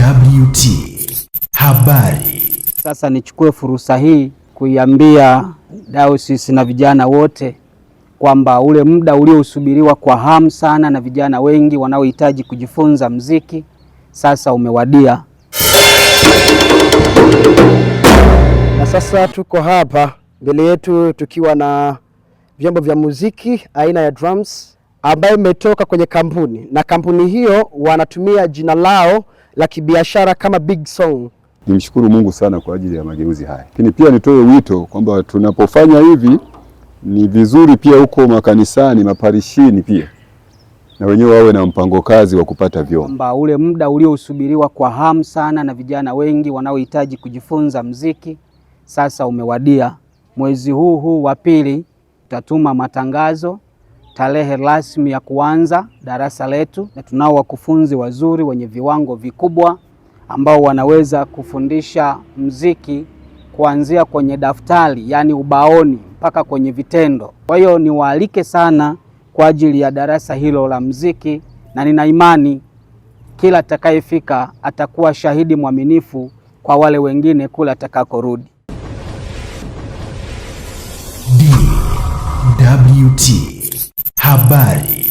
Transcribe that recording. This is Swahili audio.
DWT Habari. Sasa nichukue fursa hii kuiambia dayosisi na vijana wote kwamba ule muda uliousubiriwa kwa hamu sana na vijana wengi wanaohitaji kujifunza muziki sasa umewadia. Na sasa tuko hapa mbele yetu tukiwa na vyombo vya muziki aina ya drums ambayo imetoka kwenye kampuni, na kampuni hiyo wanatumia jina lao la kibiashara kama Big Song. Nimshukuru Mungu sana kwa ajili ya mageuzi haya. Lakini pia nitoe wito kwamba tunapofanya hivi ni vizuri pia huko makanisani, maparishini pia na wenyewe wawe na mpango kazi wa kupata vyombo. Kwamba ule muda uliousubiriwa kwa hamu sana na vijana wengi wanaohitaji kujifunza muziki sasa umewadia. Mwezi huu wa pili tutatuma matangazo tarehe rasmi ya kuanza darasa letu, na tunao wakufunzi wazuri wenye viwango vikubwa ambao wanaweza kufundisha muziki kuanzia kwenye daftari, yani ubaoni, mpaka kwenye vitendo. Kwa hiyo niwaalike sana kwa ajili ya darasa hilo la muziki, na nina imani kila atakayefika atakuwa shahidi mwaminifu kwa wale wengine kula atakakorudi. DWT Habari.